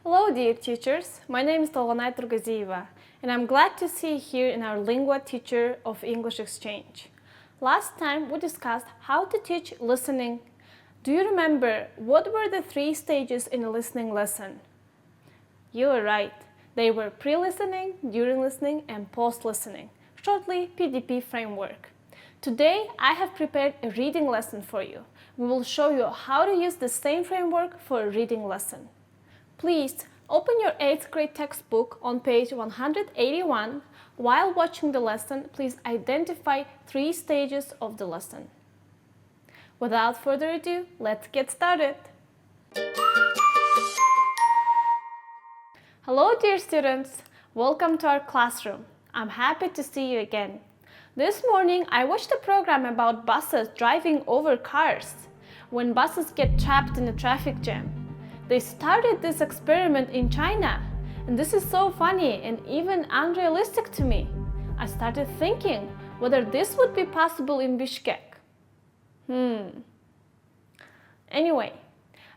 Hello dear teachers, my name is Tolvanay Turgazieva and I'm glad to see you here in our Lingua Teacher of English Exchange. Last time we discussed how to teach listening. Do you remember what were the 3 stages in a listening lesson? You are right, they were pre-listening, during listening and post-listening, shortly PDP framework. Today I have prepared a reading lesson for you. We will show you how to use the same framework for a reading lesson. Please open your 8th grade textbook on page 181. While watching the lesson, please identify 3 stages of the lesson. Without further ado, let's get started. Hello dear students, welcome to our classroom. I'm happy to see you again. This morning I watched a program about buses driving over cars when buses get trapped in a traffic jam. They started this experiment in China, and this is so funny and even unrealistic to me. I started thinking whether this would be possible in Bishkek. Anyway,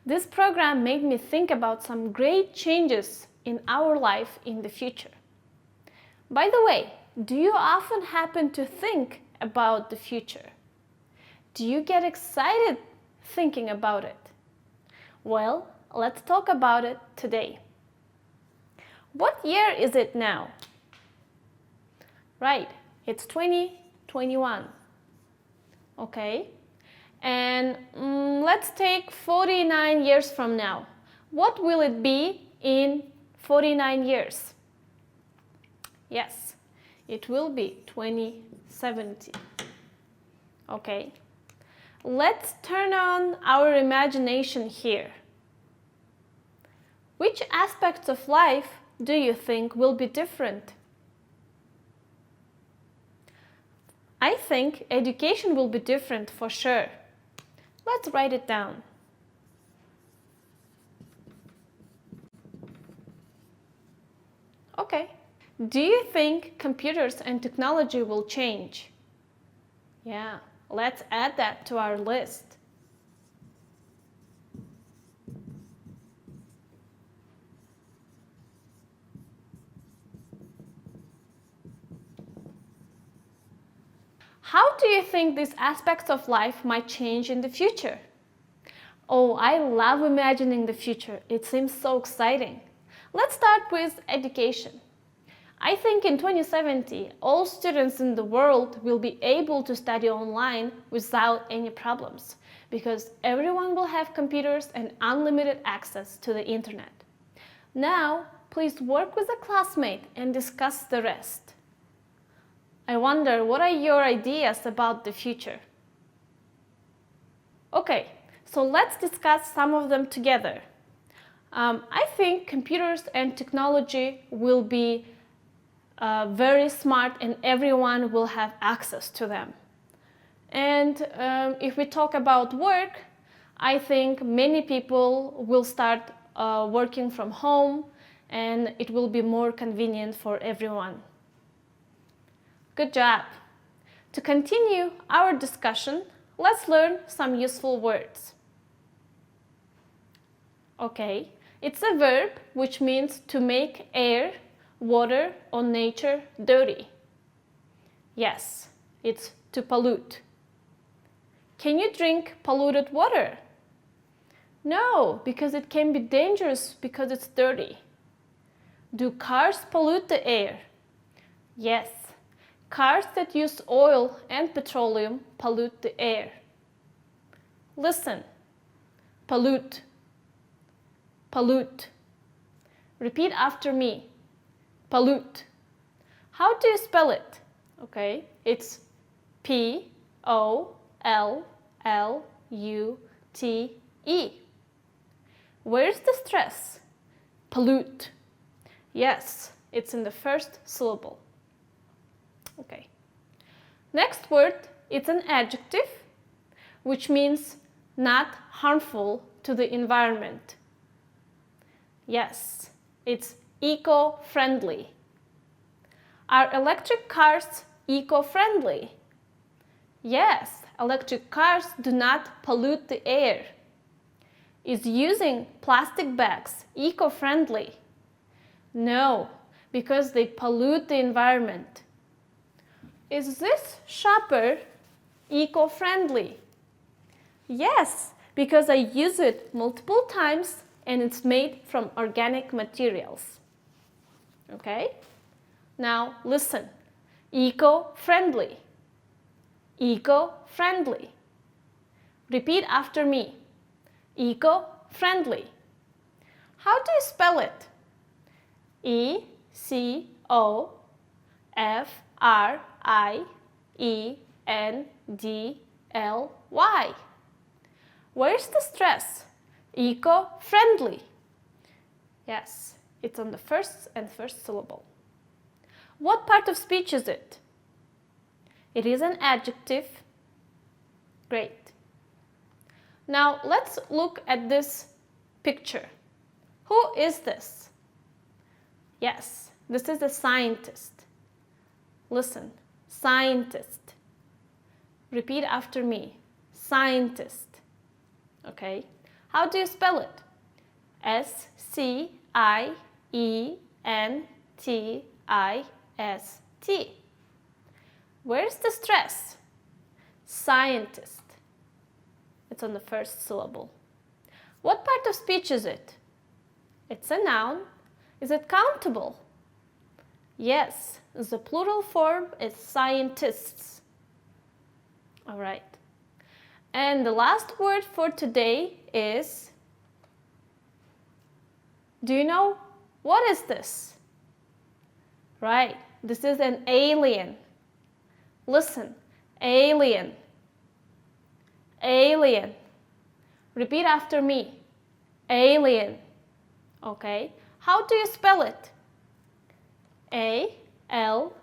this program made me think about some great changes in our life in the future. By the way, do you often happen to think about the future? Do you get excited thinking about it? Well, let's talk about it today. What year is it now? Right, it's 2021. Okay, and let's take 49 years from now. What will it be in 49 years? Yes, it will be 2070. Okay, let's turn on our imagination here. Which aspects of life do you think will be different? I think education will be different for sure. Let's write it down. Okay. Do you think computers and technology will change? Yeah, let's add that to our list. How do you think these aspects of life might change in the future? Oh, I love imagining the future. It seems so exciting. Let's start with education. I think in 2070, all students in the world will be able to study online without any problems, because everyone will have computers and unlimited access to the internet. Now, please work with a classmate and discuss the rest. I wonder, what are your ideas about the future? Okay, so let's discuss some of them together. I think computers and technology will be very smart and everyone will have access to them. And if we talk about work, I think many people will start working from home and it will be more convenient for everyone. Good job! To continue our discussion, let's learn some useful words. Okay, it's a verb which means to make air, water or nature dirty. Yes, it's to pollute. Can you drink polluted water? No, because it can be dangerous because it's dirty. Do cars pollute the air? Yes. Cars that use oil and petroleum pollute the air. Listen. Pollute. Pollute. Repeat after me. Pollute. How do you spell it? Okay, it's P-O-L-L-U-T-E. Where's the stress? Pollute. Yes, it's in the first syllable. Okay. Next word, it's an adjective, which means not harmful to the environment. Yes, it's eco-friendly. Are electric cars eco-friendly? Yes, electric cars do not pollute the air. Is using plastic bags eco-friendly? No, because they pollute the environment. Is this shopper eco-friendly? Yes, because I use it multiple times and it's made from organic materials. Okay? Now listen. Eco-friendly. Eco-friendly. Repeat after me. Eco-friendly. How do you spell it? E-C-O-F-R-I-E-N-D-L-Y. Where's the stress? Eco-friendly. Yes, it's on the first syllable. What part of speech is it? It is an adjective. Great. Now let's look at this picture. Who is this? Yes, this is a scientist. Listen, scientist. Repeat after me. Scientist. Okay. How do you spell it? S-C-I-E-N-T-I-S-T. Where's the stress? Scientist. It's on the first syllable. What part of speech is it? It's a noun. Is it countable? Yes, the plural form is scientists. All right. And the last word for today is, do you know what is this? Right, this is an alien. Listen, alien. Alien. Repeat after me. Alien. Okay. How do you spell it? A-L-I-E-N.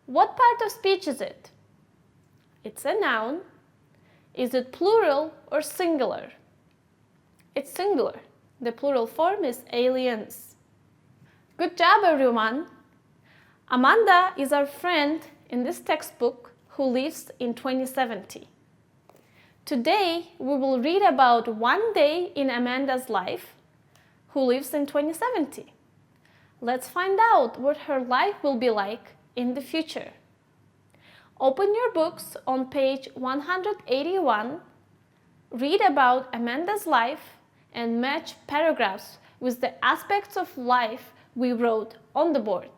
What part of speech is it? It's a noun. Is it plural or singular? It's singular. The plural form is aliens. Good job, everyone. Amanda is our friend in this textbook who lives in 2070. Today, we will read about one day in Amanda's life who lives in 2070. Let's find out what her life will be like in the future. Open your books on page 181, read about Amanda's life, and match paragraphs with the aspects of life we wrote on the board.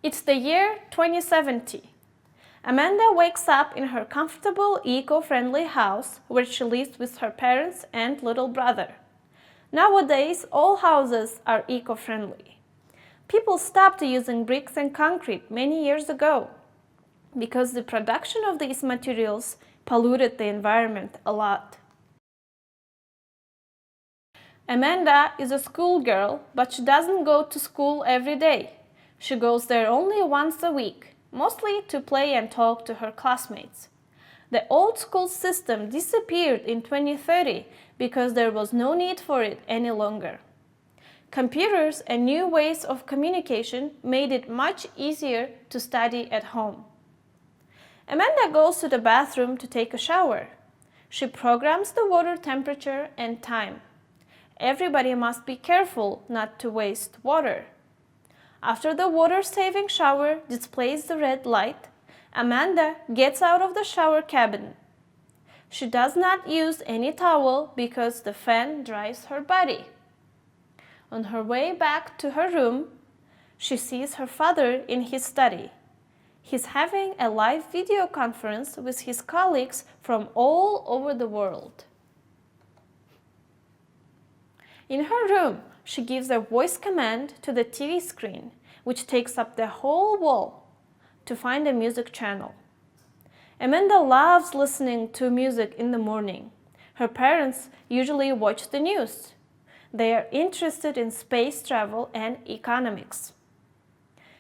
It's the year 2070. Amanda wakes up in her comfortable, eco-friendly house where she lives with her parents and little brother. Nowadays, all houses are eco-friendly. People stopped using bricks and concrete many years ago because the production of these materials polluted the environment a lot. Amanda is a schoolgirl, but she doesn't go to school every day. She goes there only once a week, mostly to play and talk to her classmates. The old school system disappeared in 2030 because there was no need for it any longer. Computers and new ways of communication made it much easier to study at home. Amanda goes to the bathroom to take a shower. She programs the water temperature and time. Everybody must be careful not to waste water. After the water-saving shower displays the red light, Amanda gets out of the shower cabin. She does not use any towel because the fan dries her body. On her way back to her room, she sees her father in his study. He's having a live video conference with his colleagues from all over the world. In her room, she gives a voice command to the TV screen, which takes up the whole wall, to find a music channel. Amanda loves listening to music in the morning. Her parents usually watch the news. They are interested in space travel and economics.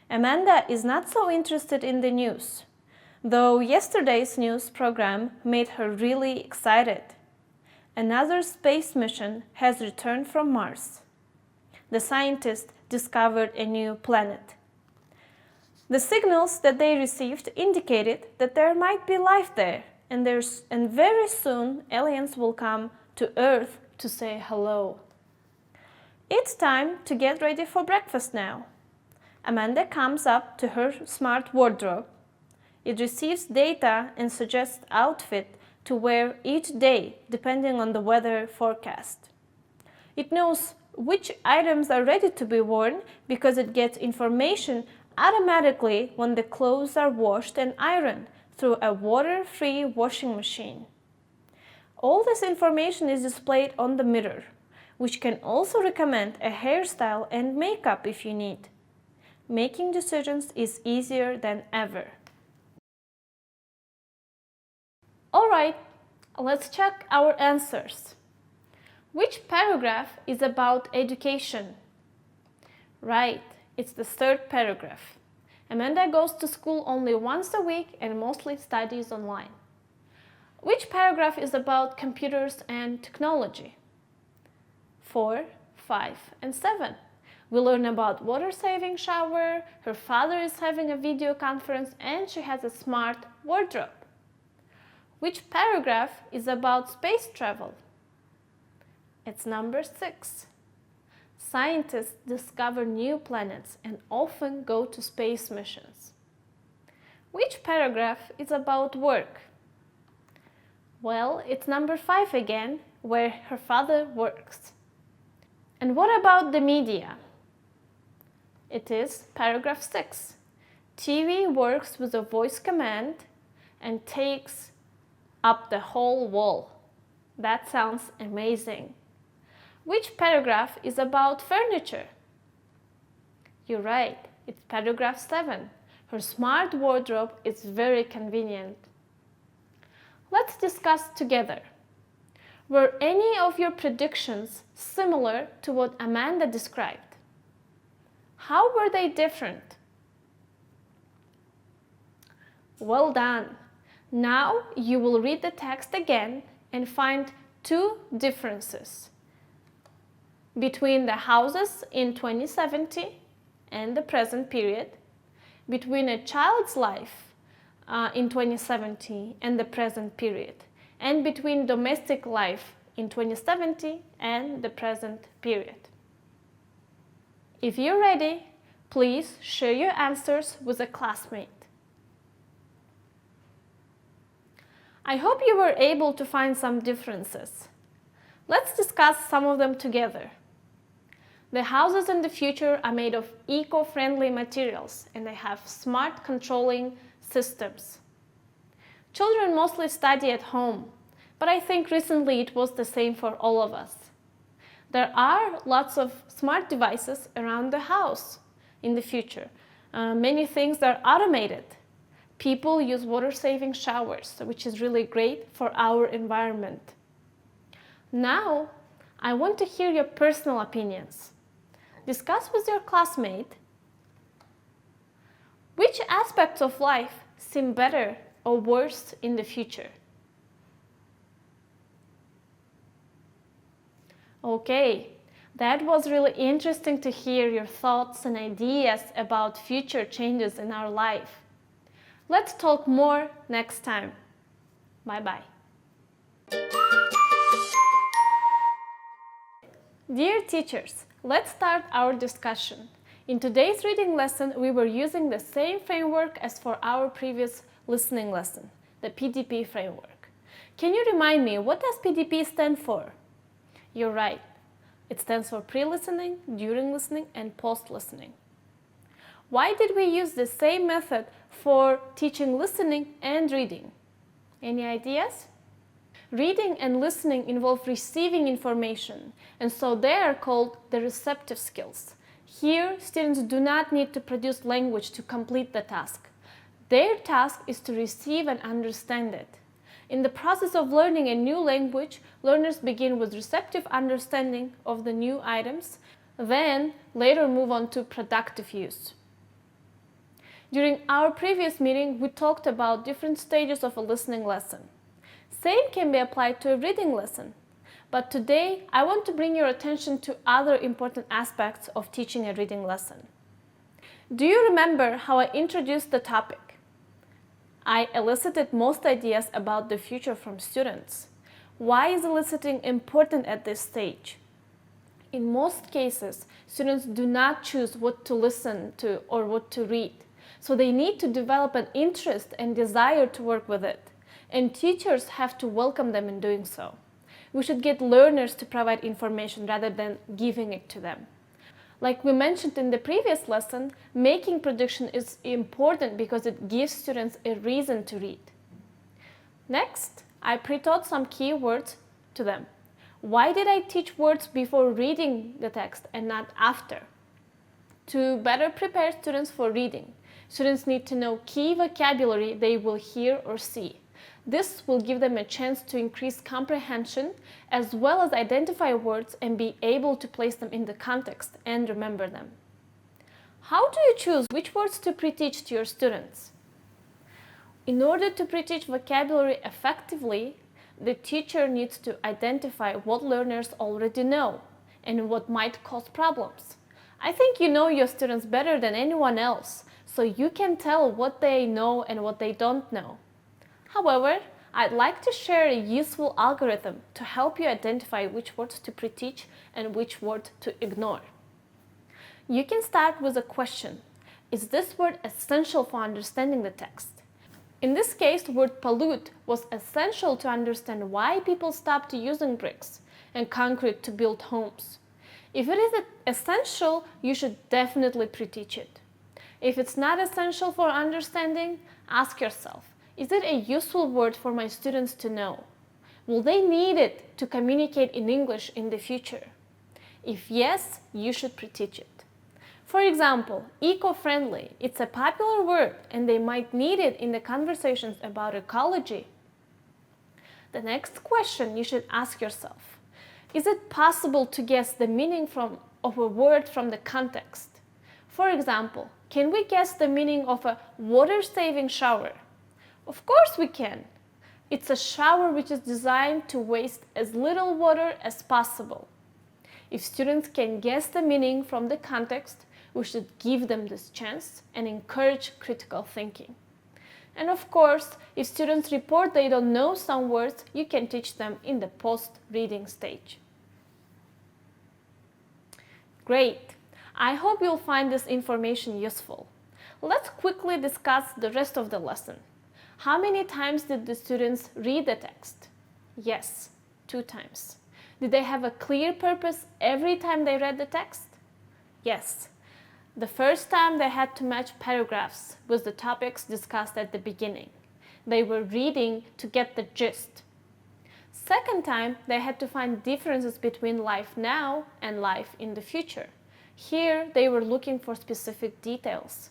Amanda is not so interested in the news, though yesterday's news program made her really excited. Another space mission has returned from Mars. The scientists discovered a new planet. The signals that they received indicated that there might be life there, and very soon aliens will come to Earth to say hello. It's time to get ready for breakfast now. Amanda comes up to her smart wardrobe. It receives data and suggests outfit to wear each day depending on the weather forecast. It knows which items are ready to be worn because it gets information automatically when the clothes are washed and ironed through a water-free washing machine. All this information is displayed on the mirror, which can also recommend a hairstyle and makeup if you need. Making decisions is easier than ever. Alright, let's check our answers. Which paragraph is about education? Right, it's the third paragraph. Amanda goes to school only once a week and mostly studies online. Which paragraph is about computers and technology? 4, 5, and 7. We learn about water-saving shower, her father is having a video conference, and she has a smart wardrobe. Which paragraph is about space travel? It's number 6. Scientists discover new planets and often go to space missions. Which paragraph is about work? Well, it's number 5 again, where her father works. And what about the media? It is paragraph 6. TV works with a voice command and takes up the whole wall. That sounds amazing. Which paragraph is about furniture? You're right, it's paragraph 7. Her smart wardrobe is very convenient. Let's discuss together. Were any of your predictions similar to what Amanda described? How were they different? Well done. Now you will read the text again and find 2 differences between the houses in 2070 and the present period, between a child's life in 2070 and the present period, and between domestic life in 2070 and the present period. If you're ready, please share your answers with a classmate. I hope you were able to find some differences. Let's discuss some of them together. The houses in the future are made of eco-friendly materials and they have smart controlling systems. Children mostly study at home, but I think recently it was the same for all of us. There are lots of smart devices around the house in the future. Many things are automated. People use water-saving showers, which is really great for our environment. Now, I want to hear your personal opinions. Discuss with your classmate which aspects of life seem better or worse in the future. Okay, that was really interesting to hear your thoughts and ideas about future changes in our life. Let's talk more next time. Bye-bye. Dear teachers, let's start our discussion. In today's reading lesson, we were using the same framework as for our previous listening lesson, the PDP framework. Can you remind me, what does PDP stand for? You're right. It stands for pre-listening, during listening, and post-listening. Why did we use the same method for teaching listening and reading? Any ideas? Reading and listening involve receiving information, and so they are called the receptive skills. Here, students do not need to produce language to complete the task. Their task is to receive and understand it. In the process of learning a new language, learners begin with receptive understanding of the new items, then later move on to productive use. During our previous meeting, we talked about different stages of a listening lesson. Same can be applied to a reading lesson. But today, I want to bring your attention to other important aspects of teaching a reading lesson. Do you remember how I introduced the topic? I elicited most ideas about the future from students. Why is eliciting important at this stage? In most cases, students do not choose what to listen to or what to read, so they need to develop an interest and desire to work with it, and teachers have to welcome them in doing so. We should get learners to provide information rather than giving it to them. Like we mentioned in the previous lesson, making prediction is important because it gives students a reason to read. Next, I pre-taught some key words to them. Why did I teach words before reading the text and not after? To better prepare students for reading, students need to know key vocabulary they will hear or see. This will give them a chance to increase comprehension as well as identify words and be able to place them in the context and remember them. How do you choose which words to pre-teach to your students? In order to pre-teach vocabulary effectively, the teacher needs to identify what learners already know and what might cause problems. I think you know your students better than anyone else, so you can tell what they know and what they don't know. However, I'd like to share a useful algorithm to help you identify which words to pre-teach and which word to ignore. You can start with a question. Is this word essential for understanding the text? In this case, the word pollute was essential to understand why people stopped using bricks and concrete to build homes. If it is essential, you should definitely pre-teach it. If it's not essential for understanding, ask yourself, is it a useful word for my students to know? Will they need it to communicate in English in the future? If yes, you should pre-teach it. For example, eco-friendly, it's a popular word and they might need it in the conversations about ecology. The next question you should ask yourself, is it possible to guess the meaning of a word from the context? For example, can we guess the meaning of a water-saving shower? Of course we can. It's a shower which is designed to waste as little water as possible. If students can guess the meaning from the context, we should give them this chance and encourage critical thinking. And of course, if students report they don't know some words, you can teach them in the post-reading stage. Great! I hope you'll find this information useful. Let's quickly discuss the rest of the lesson. How many times did the students read the text? Yes, 2 times. Did they have a clear purpose every time they read the text? Yes. The first time they had to match paragraphs with the topics discussed at the beginning. They were reading to get the gist. Second time, they had to find differences between life now and life in the future. Here, they were looking for specific details.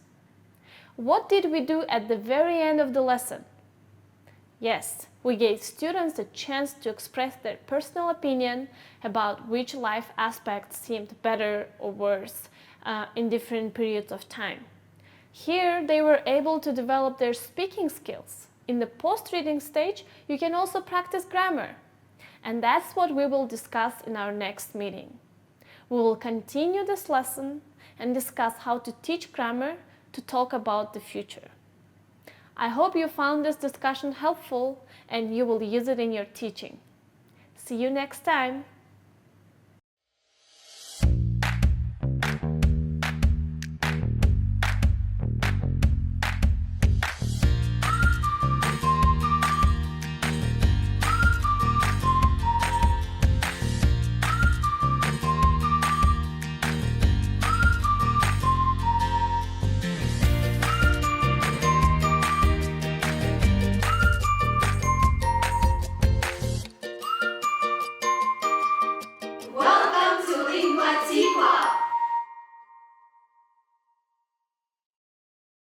What did we do at the very end of the lesson? Yes, we gave students a chance to express their personal opinion about which life aspects seemed better or worse in different periods of time. Here, they were able to develop their speaking skills. In the post-reading stage, you can also practice grammar. And that's what we will discuss in our next meeting. We will continue this lesson and discuss how to teach grammar to talk about the future. I hope you found this discussion helpful and you will use it in your teaching. See you next time!